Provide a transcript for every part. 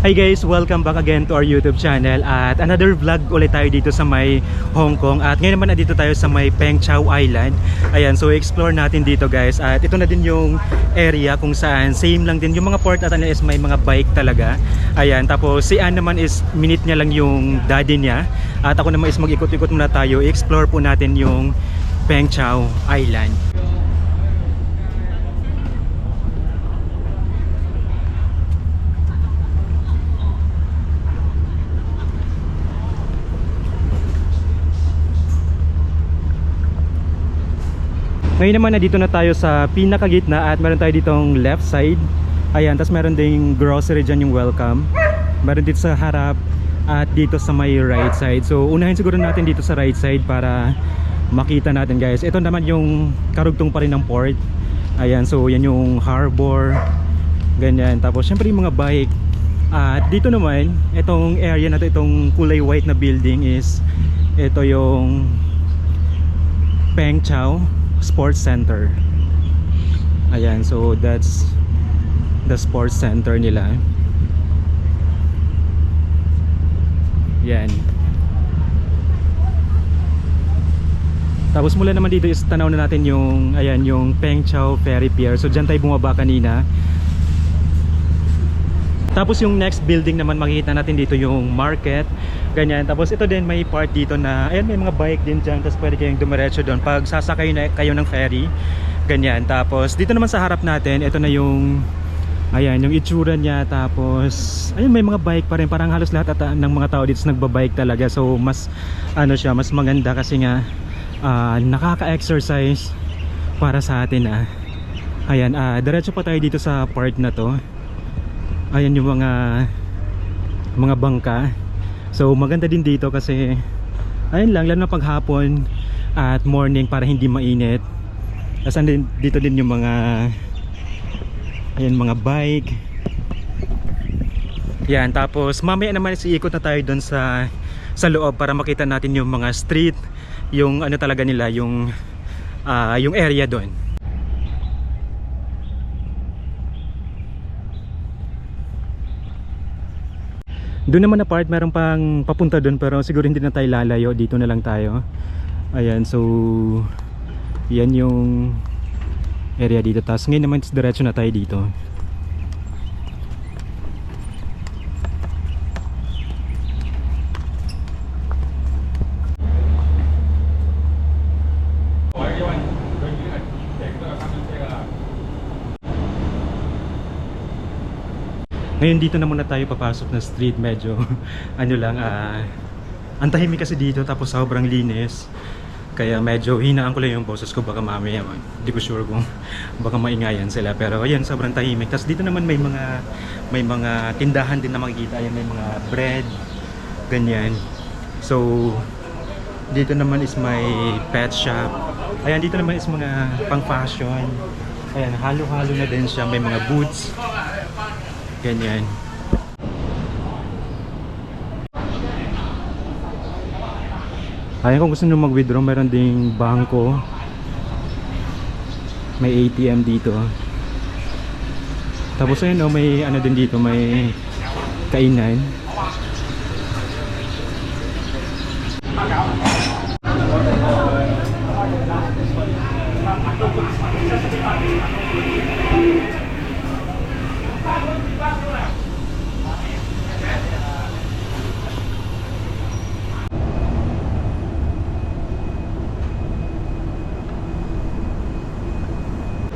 Hi guys, welcome back again to our YouTube channel at another vlog ulit tayo dito sa may Hong Kong. At ngayon naman nandito tayo sa may Peng Chau Island. Ayan, so explore natin dito guys. At ito na din yung area kung saan same lang din yung mga port at is may mga bike talaga. Ayan, tapos si Ann naman is minute niya lang yung daddy niya. At ako naman is mag-ikot-ikot muna tayo. I-explore po natin yung Peng Chau Island. Ngayon naman nandito na tayo sa pinakagitna at meron tayo ditong left side. Ayan, tapos meron ding grocery dyan yung welcome. Meron dito sa harap at dito sa may right side. So unahin siguro natin dito sa right side para makita natin guys. Ito naman yung karugtong pa rin ng port. Ayan, so yan yung harbor. Ganyan, tapos syempre yung mga bike. At dito naman, itong area na to, itong kulay white na building is ito yung Peng Chau Sports Center. Ayan, so that's the sports center nila. Yan. Tapos mula naman dito is tanaw na natin yung ayan, yung Peng Chau Ferry Pier. So diyan tayo bumaba kanina. Tapos yung next building naman makikita natin dito yung market. Ganyan. Tapos ito din may part dito na ayan, may mga bike din dyan. Tapos pwede kayong dumiretso doon pag sasakay na kayo ng ferry. Ganyan. Tapos dito naman sa harap natin, ito na yung ayan, yung itsura niya. Tapos ayun, may mga bike pa rin. Parang halos lahat ng mga tao dito nagbabike talaga. So mas ano siya, mas maganda kasi nga nakaka-exercise para sa atin. Ayan, diretso pa tayo dito sa part na to. Ayan yung mga bangka. So maganda din dito kasi ayun lang, lalo na paghapon at morning para hindi mainit. Tapos dito din yung mga ayan, mga bike. Yan, tapos mamaya naman iikot na tayo doon sa loob para makita natin yung mga street, yung ano talaga nila, yung area doon. Doon naman na part meron pang papunta doon pero siguro hindi na tayo lalayo, dito na lang tayo. Ayan, so yan yung area dito. Tapos ngayon naman diretso na tayo dito. Ngayon dito na muna tayo papasok na street, medyo ano lang, ang tahimik kasi dito tapos sobrang linis. Kaya medyo hinaan ko lang yung boses ko, baka mamaya hindi ko sure kung baka maingayan sila. Pero ayun, sobrang tahimik. Tapos dito naman may mga tindahan din na makikita. Ayan, may mga bread, ganyan. So dito naman is may pet shop. Ayan, dito naman is mga pang fashion. Ayan, halo-halo na din siya, may mga boots. Ganyan. Ayan, kung gusto nyo mag-withdraw, meron ding bangko. May ATM dito. Tapos ayun, may ano din dito, may kainan.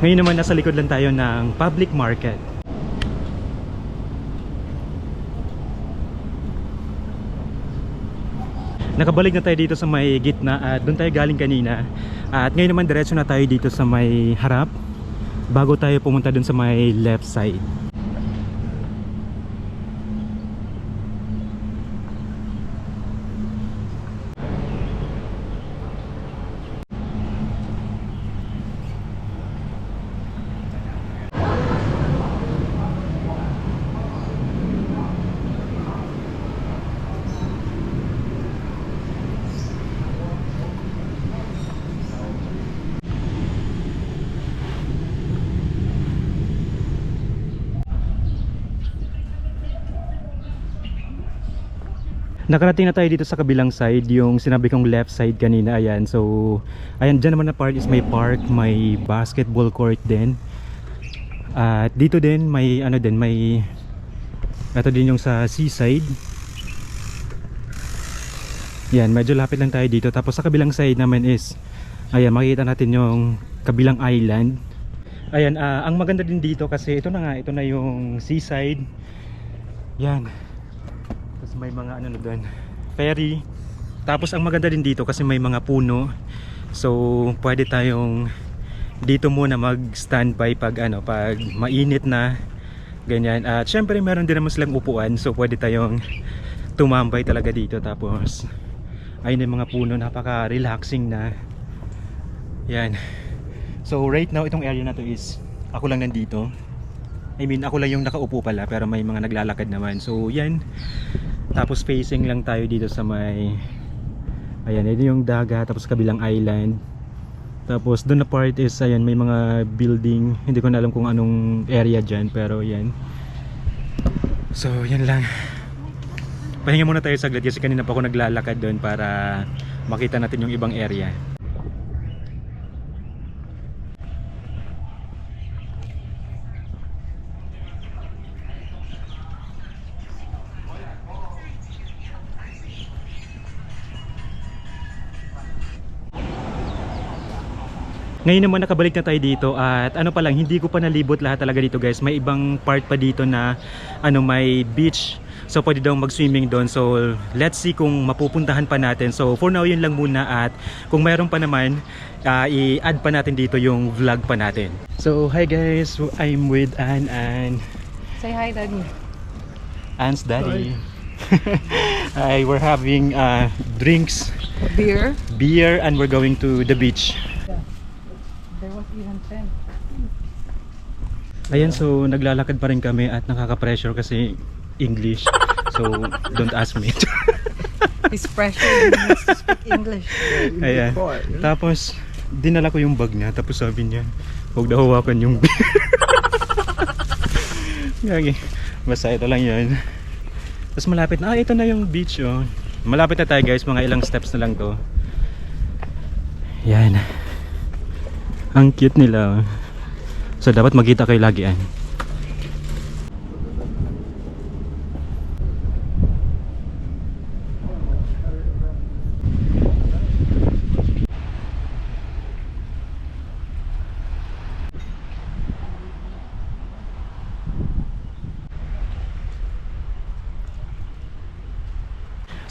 Ngayon naman nasa likod lang tayo ng public market. Nakabalik na tayo dito sa may gitna at doon tayo galing kanina. At ngayon naman diretso na tayo dito sa may harap bago tayo pumunta doon sa may left side. Nakarating na tayo dito sa kabilang side, yung sinabi kong left side kanina. Ayan, so ayan, dyan naman na part is may park, may basketball court din. At dito din may ano din, may ito din yung sa seaside. Yan, medyo lapit lang tayo dito. Tapos sa kabilang side naman is ayan, makikita natin yung kabilang island. Ayan, ang maganda din dito kasi ito na nga, ito na yung seaside. Yan. Tapos may mga ano na doon, ferry. Tapos ang maganda din dito kasi may mga puno. So pwede tayong dito muna mag-standby pag ano, pag mainit na ganyan. At syempre meron din naman silang upuan, so pwede tayong tumambay talaga dito. Tapos ayun yung mga puno, napaka-relaxing na. Yan. So right now itong area na to is ako lang nandito. I mean ako lang yung nakaupo pala, pero may mga naglalakad naman. So yan. Tapos facing lang tayo dito sa may, ayan, ito yung dagat, tapos kabilang island. Tapos doon na part is, ayan, may mga building. Hindi ko na alam kung anong area dyan, pero yan. So yan lang. Pahinga muna tayo saglit kasi kanina pa ako naglalakad doon para makita natin yung ibang area. Ngayon naman nakabalik na tayo dito at ano pa lang, hindi ko pa nalibot lahat talaga dito guys. May ibang part pa dito na ano, may beach. So pwede daw mag-swimming doon. So let's see kung mapupuntahan pa natin. So for now yun lang muna, at kung mayroon pa naman i-add pa natin dito yung vlog pa natin. So hi guys, I'm with Ann and Say hi, Daddy. Ann's daddy. Hi, we're having drinks, beer, and we're going to the beach. There was even 10. Ayan, so naglalakad pa rin kami at nakaka-pressure kasi English. So don't ask me. He's pressure. He needs to speak English. Ayan. Tapos dinala ko yung bag niya, tapos sabi niya, huwag na hawakan yung Gagi. Basta ito lang yun. Tapos malapit na, ito na yung beach, oh. Malapit na tayo guys, mga ilang steps na lang to. Yan. Ang cute nila, oh. So dapat magkita kayo lagi, yan.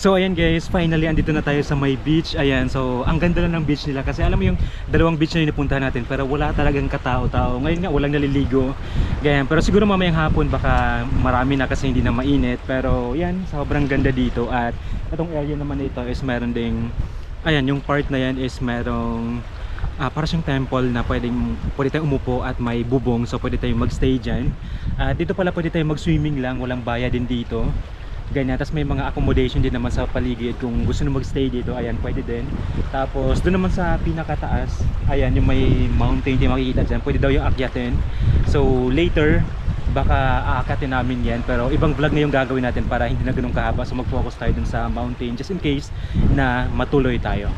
So ayan guys, finally andito na tayo sa may beach. Ayan, so ang ganda na ng beach nila kasi alam mo yung dalawang beach na nipuntahan natin, pero wala talagang katao-tao. Ngayon nga walang naliligo. Ganyan, pero siguro mamayang hapon baka marami na kasi hindi na mainit. Pero yan, sobrang ganda dito. At itong area naman na ito is meron ding, ayan, yung part na yan is merong para siyang temple na pwede tayong umupo at may bubong, so pwede tayong magstay dyan. At dito pala pwede tayong mag-swimming lang, walang bayad din dito. Ganyan, tapos may mga accommodation din naman sa paligid kung gusto nyo magstay dito, ayan, pwede din. Tapos doon naman sa pinakataas, ayan, yung may mountain din makikita dyan, pwede daw yung akyatin. So later, baka aakatin namin yan, pero ibang vlog na yung gagawin natin para hindi na ganun kahaba. So mag-focus tayo dun sa mountain just in case na matuloy tayo.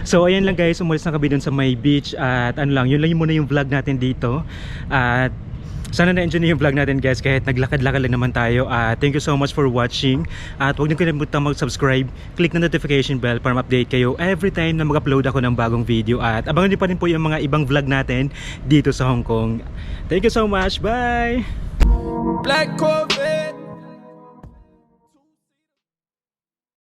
So ayan lang guys, umalis na kami dun sa may beach at ano lang, yun lang muna yung vlog natin dito. At sana na-enjoy niyo yung vlog natin guys kahit naglakad-lakad lang naman tayo. Thank you so much for watching. At huwag niyo kalimutan mag-subscribe, click na notification bell para ma-update kayo every time na mag-upload ako ng bagong video. At abangan niyo pa rin po yung mga ibang vlog natin dito sa Hong Kong. Thank you so much, bye! Black Corvette.